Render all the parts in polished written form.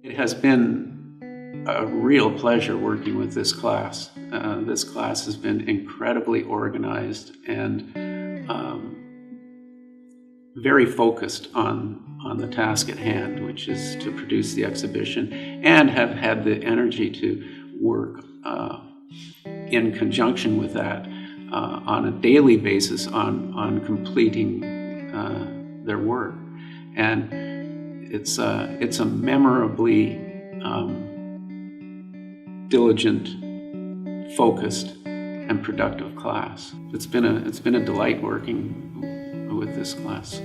It has been a real pleasure working with this class. This class has been incredibly organized and very focused on the task at hand, which is to produce the exhibition, and have had the energy to work in conjunction with that on a daily basis on completing their work. And it's a memorably diligent, focused, and productive class. It's been a delight working with this class.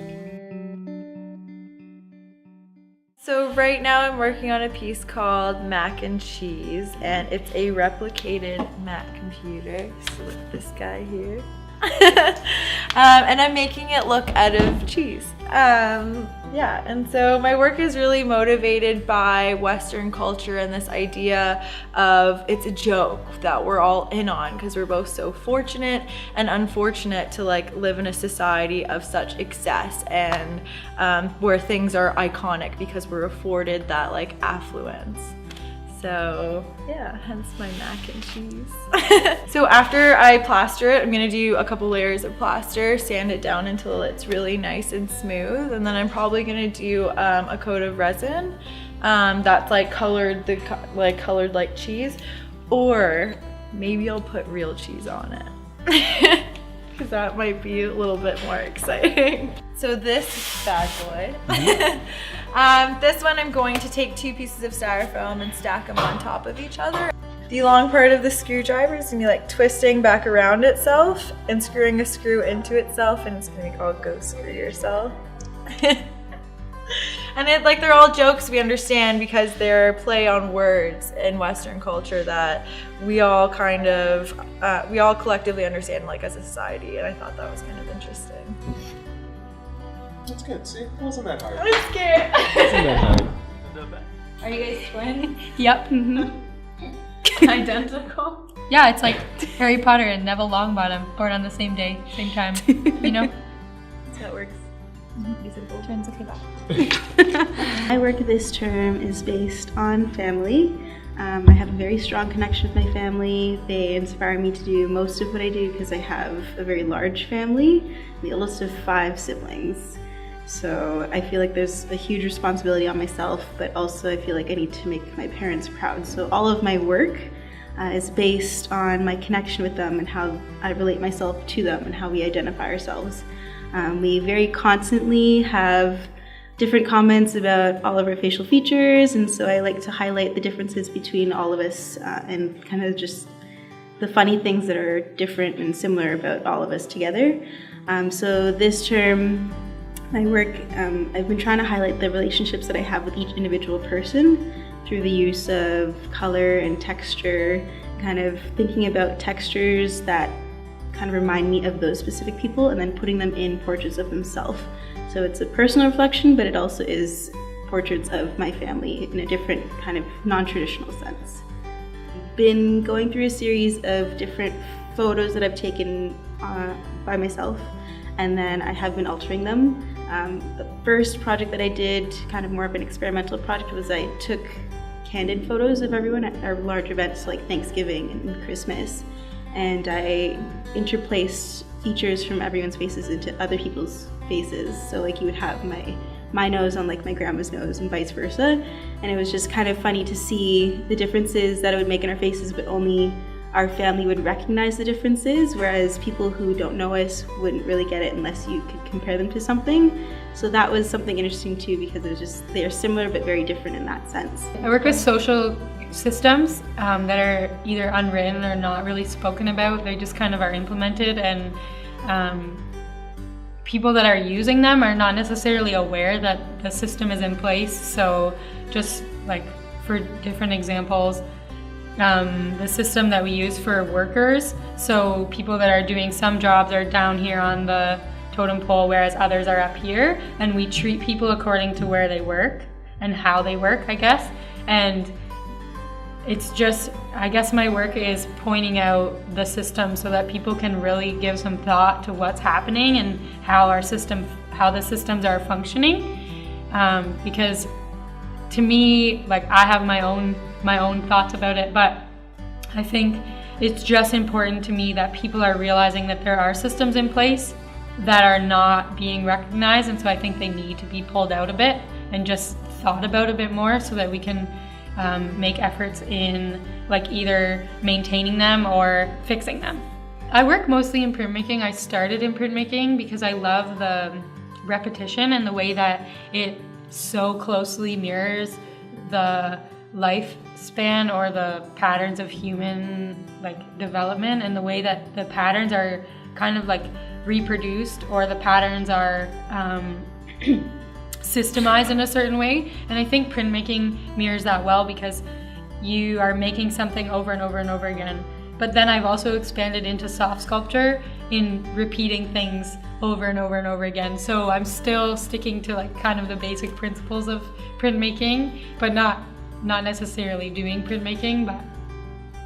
So right now I'm working on a piece called Mac and Cheese, and it's a replicated Mac computer. So look, this guy here. And I'm making it look out of cheese. Yeah, and so my work is really motivated by Western culture and this idea of it's a joke that we're all in on because we're both so fortunate and unfortunate to like live in a society of such excess and where things are iconic because we're afforded that like affluence. So yeah, hence my mac and cheese. So after I plaster it, I'm gonna do a couple layers of plaster, sand it down until it's really nice and smooth, and then I'm probably gonna do a coat of resin that's like colored like cheese, or maybe I'll put real cheese on it. Because that might be a little bit more exciting. So this bad boy. This one I'm going to take 2 pieces of styrofoam and stack them on top of each other. The long part of the screwdriver is gonna be like twisting back around itself and screwing a screw into itself, and it's gonna be called Go Screw Yourself. And they're all jokes we understand because they're play on words in Western culture that we all we all collectively understand like as a society, and I thought that was kind of interesting. That's good. See, it wasn't that hard. I'm scared. It wasn't that hard. Are you guys twins? Yep. Identical? Yeah, it's like Harry Potter and Neville Longbottom, born on the same day, same time. You know? That's how it works. Twins, okay, My work this term is based on family. I have a very strong connection with my family. They inspire me to do most of what I do because I have a very large family, the oldest of 5 siblings. So I feel like there's a huge responsibility on myself, but also I feel like I need to make my parents proud. So all of my work is based on my connection with them and how I relate myself to them and how we identify ourselves. We very constantly have different comments about all of our facial features, and so I like to highlight the differences between all of us and kind of just the funny things that are different and similar about all of us together. So this term, my work, I've been trying to highlight the relationships that I have with each individual person through the use of color and texture, kind of thinking about textures that kind of remind me of those specific people and then putting them in portraits of themselves. So it's a personal reflection, but it also is portraits of my family in a different kind of non-traditional sense. I've been going through a series of different photos that I've taken by myself, and then I have been altering them. The first project that I did, kind of more of an experimental project, was I took candid photos of everyone at our large events like Thanksgiving and Christmas, and I interplaced features from everyone's faces into other people's faces. So like you would have my nose on like my grandma's nose and vice versa, and it was just kind of funny to see the differences that it would make in our faces, but only our family would recognize the differences, whereas people who don't know us wouldn't really get it unless you could compare them to something. So that was something interesting too, because it was just, they're similar but very different in that sense. I work with social systems that are either unwritten or not really spoken about. They just kind of are implemented, and people that are using them are not necessarily aware that the system is in place. So just like for different examples, the system that we use for workers, so people that are doing some jobs are down here on the totem pole, whereas others are up here, and we treat people according to where they work and how they work, I guess. And it's just, I guess my work is pointing out the system so that people can really give some thought to what's happening and how the systems are functioning, because to me, like, I have my own thoughts about it, but I think it's just important to me that people are realizing that there are systems in place that are not being recognized, and so I think they need to be pulled out a bit and just thought about a bit more so that we can make efforts in like either maintaining them or fixing them. I work mostly in printmaking. I started in printmaking because I love the repetition and the way that it so closely mirrors the lifespan or the patterns of human like development, and the way that the patterns are kind of like reproduced, or the patterns are systemized in a certain way. And I think printmaking mirrors that well, because you are making something over and over and over again. But then I've also expanded into soft sculpture in repeating things over and over and over again. So I'm still sticking to like kind of the basic principles of printmaking, but not necessarily doing printmaking. But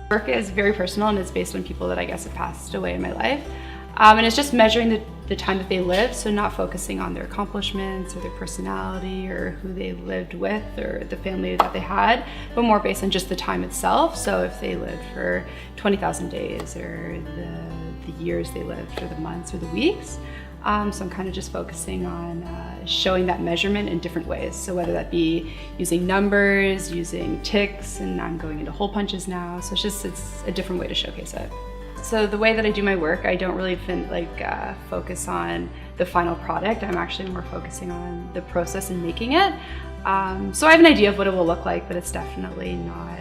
work is very personal, and it's based on people that I guess have passed away in my life. And it's just measuring the time that they lived, so not focusing on their accomplishments or their personality or who they lived with or the family that they had, but more based on just the time itself. So if they lived for 20,000 days, or the years they lived, or the months or the weeks. So I'm kind of just focusing on showing that measurement in different ways. So whether that be using numbers, using ticks, and I'm going into hole punches now. So it's a different way to showcase it. So the way that I do my work, I don't really focus on the final product. I'm actually more focusing on the process and making it. So I have an idea of what it will look like, but it's definitely not,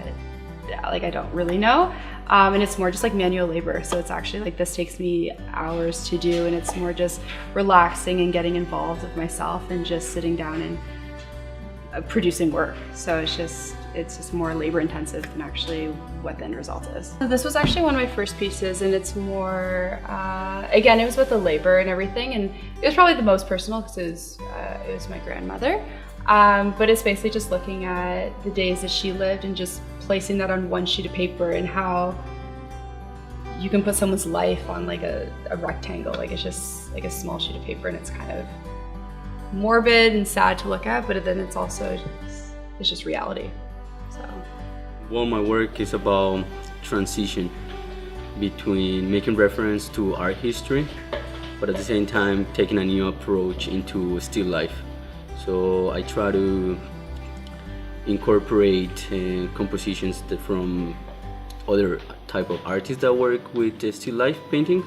like, I don't really know. And it's more just like manual labor. So it's actually like, this takes me hours to do, and it's more just relaxing and getting involved with myself and just sitting down and producing work. So it's just more labor intensive than actually what the end result is. So this was actually one of my first pieces, and it's more, again, it was with the labor and everything, and it was probably the most personal because it was my grandmother. But it's basically just looking at the days that she lived and just placing that on one sheet of paper, and how you can put someone's life on like a rectangle. Like, it's just like a small sheet of paper, and it's kind of morbid and sad to look at, but then it's also it's just reality. So, well, my work is about transition between making reference to art history, but at the same time taking a new approach into still life. So I try to incorporate compositions from other type of artists that work with still life painting.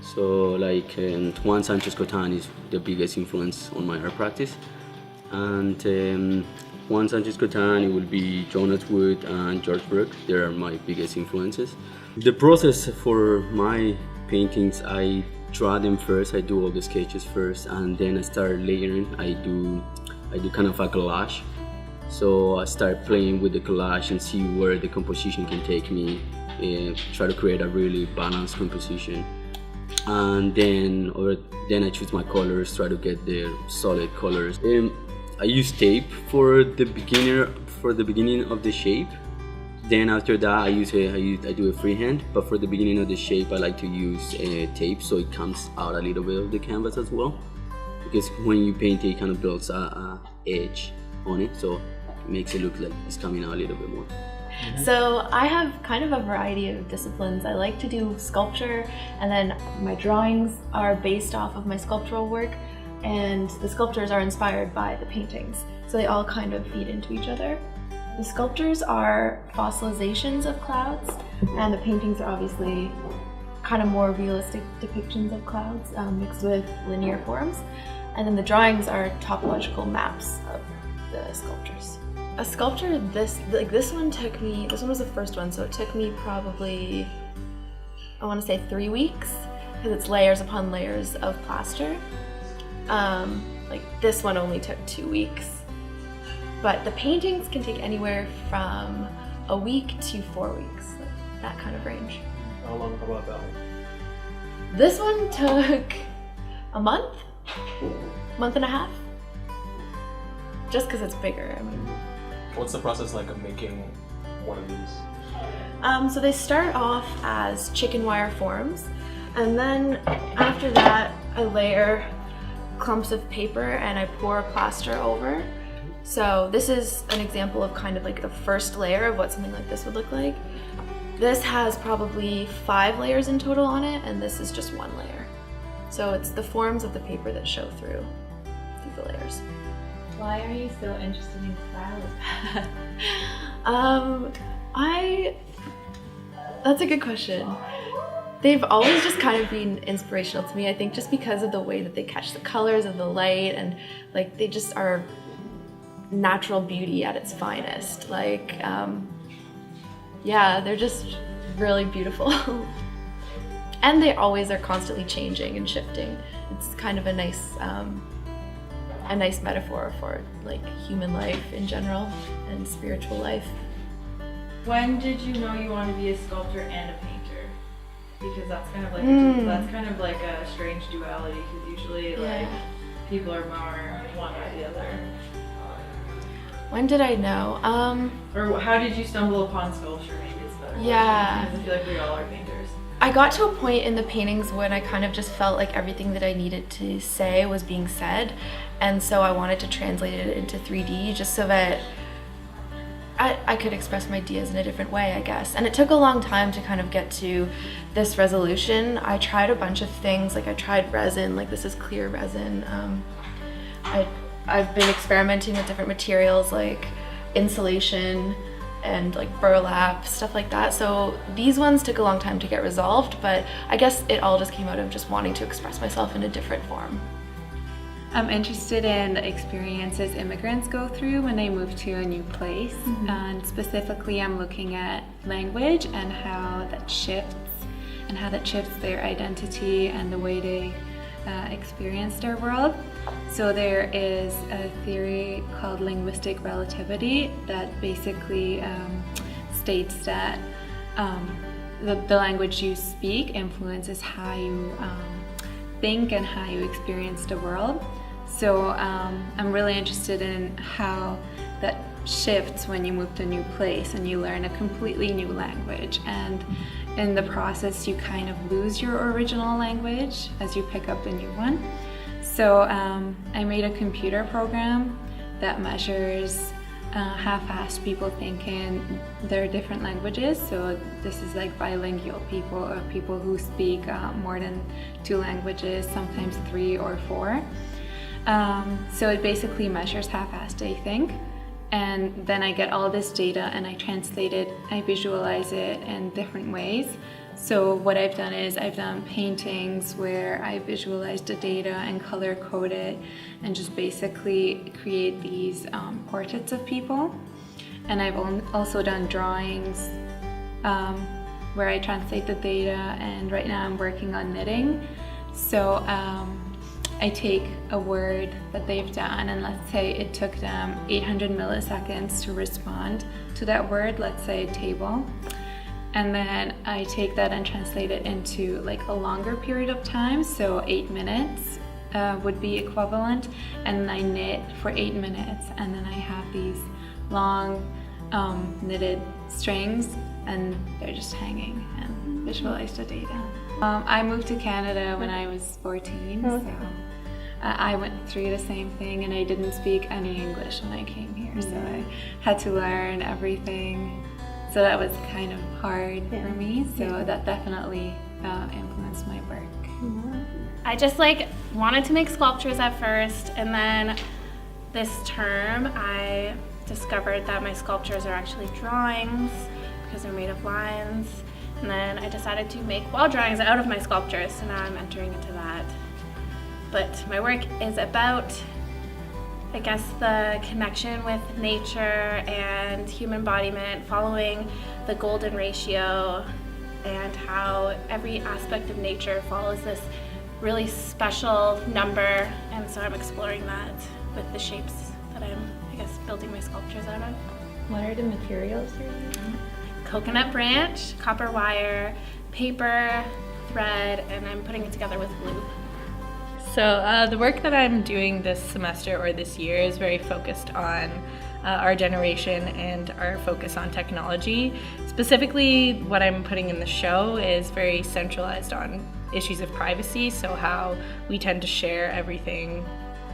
So like Juan Sanchez Cotan is the biggest influence on my art practice, and Juan Sanchez Cotan, it will be Jonas Wood and George Brooke. They are my biggest influences. The process for my paintings, I draw them first. I do all the sketches first, and then I start layering. I do kind of a collage. So I start playing with the collage and see where the composition can take me, and try to create a really balanced composition. And then I choose my colors, try to get the solid colors. I use tape for the beginning of the shape. Then after that, I do a freehand. But for the beginning of the shape, I like to use tape, so it comes out a little bit of the canvas as well. Because when you paint it kind of builds a edge on it, so it makes it look like it's coming out a little bit more. So I have kind of a variety of disciplines. I like to do sculpture, and then my drawings are based off of my sculptural work, and the sculptures are inspired by the paintings. So they all kind of feed into each other. The sculptures are fossilizations of clouds, and the paintings are obviously kind of more realistic depictions of clouds mixed with linear forms. And then the drawings are topological maps of the sculptures. A sculpture, this one was the first one, so it took me probably, I want to say 3 weeks, because it's layers upon layers of plaster. Like this one only took 2 weeks. But the paintings can take anywhere from a week to 4 weeks, that kind of range. How long about that one? This one took a month and a half, just because it's bigger. I mean, what's the process like of making one of these? So they start off as chicken wire forms, and then after that I layer clumps of paper and I pour plaster over, So this is an example of kind of like the first layer of what something like this would look like. This has probably 5 layers in total on it, and this is just 1 layer. So it's the forms of the paper that show through the layers. Why are you so interested in clouds? That's a good question. They've always just kind of been inspirational to me, I think, just because of the way that they catch the colors of the light, and like they just are natural beauty at its finest. Like, yeah, they're just really beautiful. And they always are constantly changing and shifting. It's kind of a nice metaphor for like human life in general and spiritual life. When did you know you wanted to be a sculptor and a painter? Because that's kind of like a strange duality. Because usually like people are more one or the other. When did I know? Or how did you stumble upon sculpture? Maybe it's better. Yeah. Because I feel like we all are painters. I got to a point in the paintings when I kind of just felt like everything that I needed to say was being said, and so I wanted to translate it into 3D just so that I could express my ideas in a different way, I guess. And it took a long time to kind of get to this resolution. I tried a bunch of things, like I tried resin, like this is clear resin. I've been experimenting with different materials like insulation and like burlap, stuff like that. So these ones took a long time to get resolved, but I guess it all just came out of just wanting to express myself in a different form. I'm interested in the experiences immigrants go through when they move to a new place. And specifically I'm looking at language and how that shifts their identity and the way they experience their world. So there is a theory called linguistic relativity that basically states that the language you speak influences how you think and how you experience the world. So I'm really interested in how that shifts when you move to a new place and you learn a completely new language, and in the process you kind of lose your original language as you pick up a new one. So I made a computer program that measures how fast people think in their different languages. So this is like bilingual people, or people who speak more than 2 languages, sometimes 3 or 4. So it basically measures how fast they think. And then I get all this data and I translate it, I visualize it in different ways. So what I've done is I've done paintings where I visualize the data and color code it and just basically create these portraits of people. And I've also done drawings where I translate the data, and right now I'm working on knitting. So I take a word that they've done, and let's say it took them 800 milliseconds to respond to that word, let's say table. And then I take that and translate it into like a longer period of time, so 8 minutes would be equivalent, and I knit for 8 minutes, and then I have these long knitted strings, and they're just hanging and visualize the data. I moved to Canada when I was 14, so I went through the same thing, and I didn't speak any English when I came here, so I had to learn everything. So that was kind of hard for me, so that definitely influenced my work. I just wanted to make sculptures at first, and then this term I discovered that my sculptures are actually drawings because they're made of lines, and then I decided to make wall drawings out of my sculptures, so now I'm entering into that. But my work is about, I guess, the connection with nature and human embodiment, following the golden ratio, and how every aspect of nature follows this really special number, and so I'm exploring that with the shapes that I'm, I guess, building my sculptures out of. What are the materials you're using? Coconut branch, copper wire, paper, thread, and I'm putting it together with glue. So the work that I'm doing this semester or this year is very focused on our generation and our focus on technology. Specifically, what I'm putting in the show is very centralized on issues of privacy, so how we tend to share everything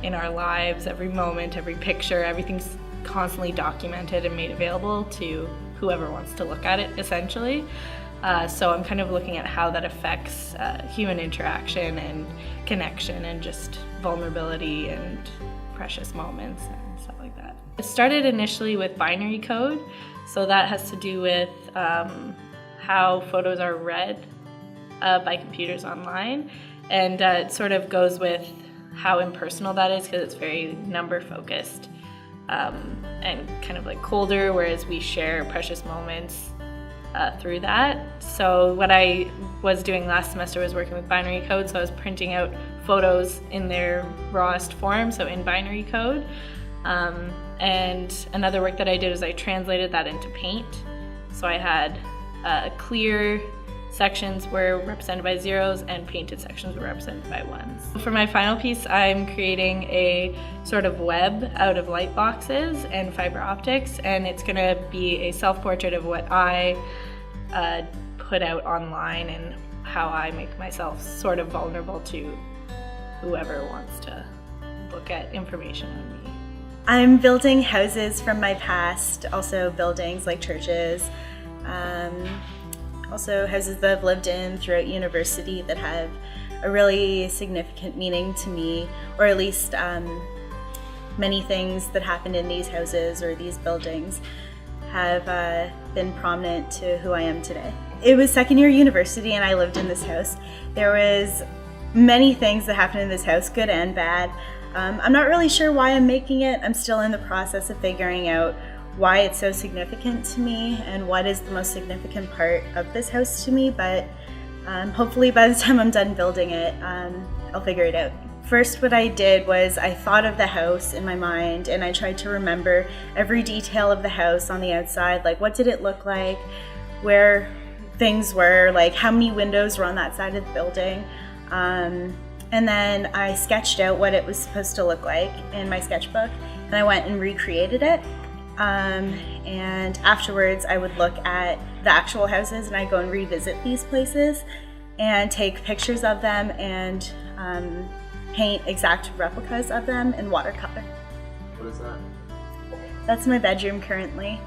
in our lives, every moment, every picture, everything's constantly documented and made available to whoever wants to look at it, essentially. So I'm kind of looking at how that affects human interaction and connection and just vulnerability and precious moments and stuff like that. It started initially with binary code, so that has to do with how photos are read by computers online, and it sort of goes with how impersonal that is because it's very number focused and kind of like colder, whereas we share precious moments through that. So what I was doing last semester was working with binary code, so I was printing out photos in their rawest form, so in binary code. And another work that I did is I translated that into Paint. So I had clear sections were represented by zeros and painted sections were represented by ones. For my final piece, I'm creating a sort of web out of light boxes and fiber optics, and it's going to be a self-portrait of what I put out online and how I make myself sort of vulnerable to whoever wants to look at information on me. I'm building houses from my past, also buildings like churches, also houses that I've lived in throughout university that have a really significant meaning to me, or at least many things that happened in these houses or these buildings have been prominent to who I am today. It was second year university and I lived in this house. There was many things that happened in this house, good and bad. I'm not really sure why I'm making it. I'm still in the process of figuring out why it's so significant to me and what is the most significant part of this house to me, but hopefully by the time I'm done building it, I'll figure it out. First, what I did was I thought of the house in my mind and I tried to remember every detail of the house on the outside, like what did it look like, where things were, like how many windows were on that side of the building. And then I sketched out what it was supposed to look like in my sketchbook, and I went and recreated it. And afterwards I would look at the actual houses and I'd go and revisit these places and take pictures of them and paint exact replicas of them in watercolor. What is that? That's my bedroom currently.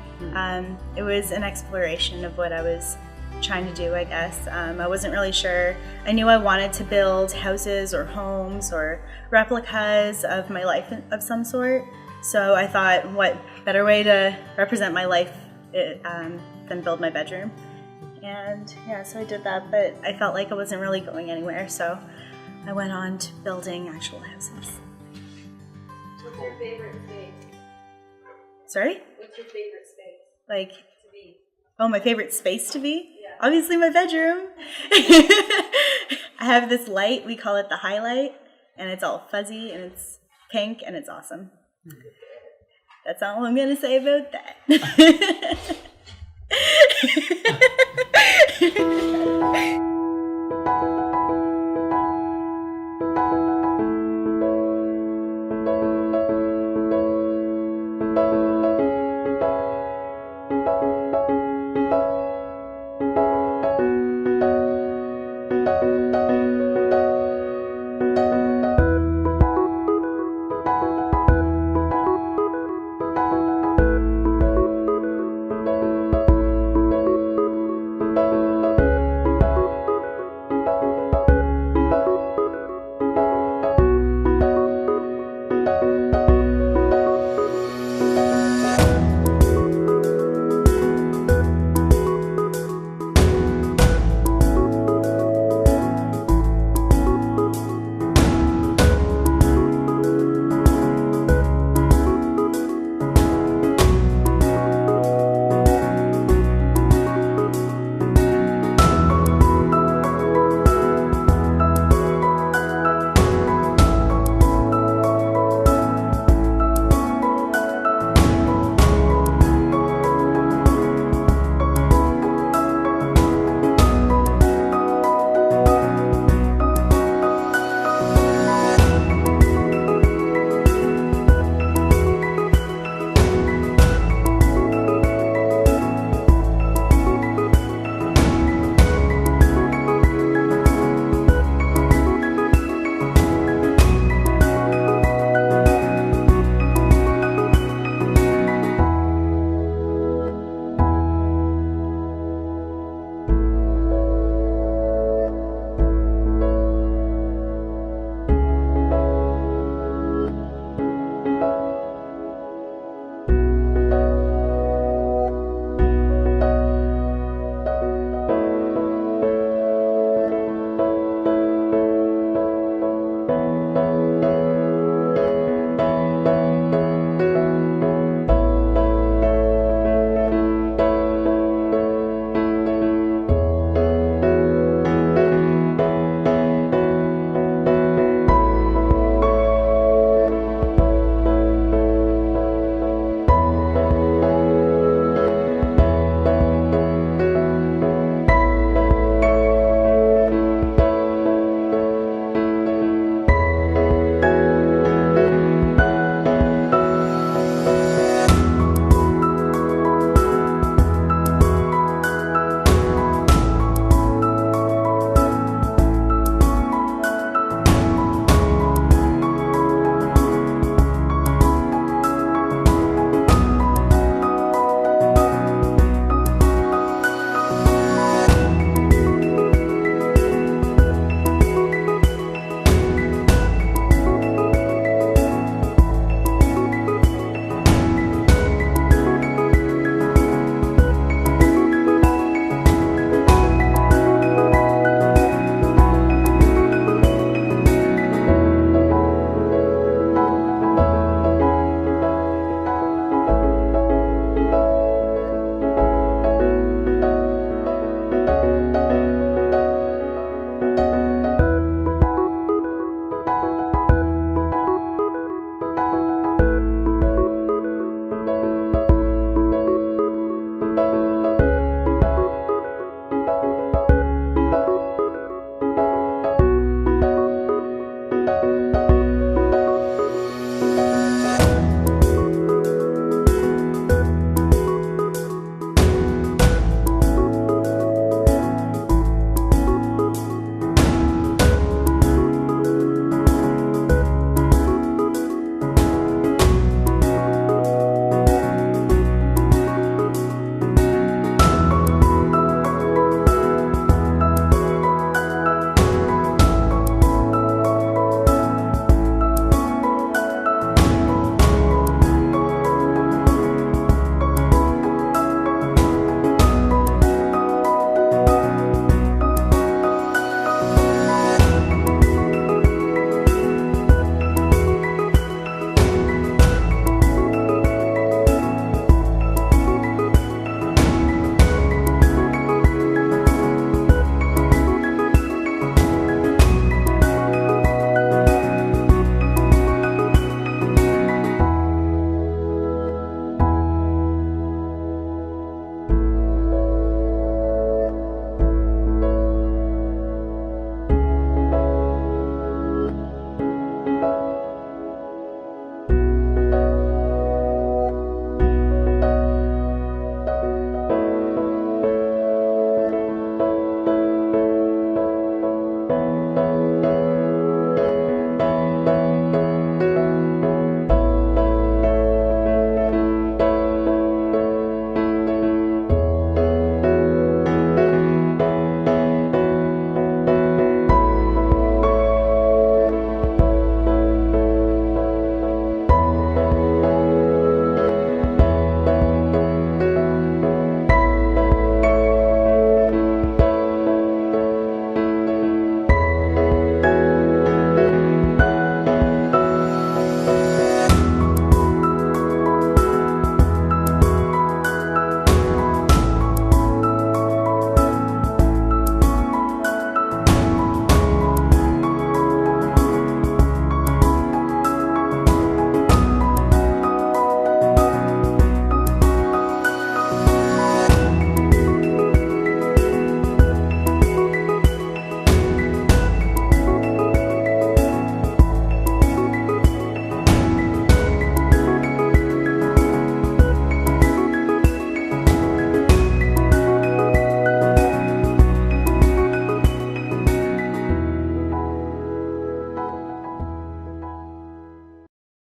It was an exploration of what I was trying to do, I guess. I wasn't really sure. I knew I wanted to build houses or homes or replicas of my life of some sort. So I thought, what better way to represent my life than build my bedroom? And yeah, so I did that, but I felt like I wasn't really going anywhere, so I went on to building actual houses. What's your favorite space? Sorry? What's your favorite space? Like, To be? oh, my favorite space to be? Yeah. Obviously my bedroom. I have this light, we call it the highlight, and it's all fuzzy and it's pink and it's awesome. That's all I'm gonna say about that.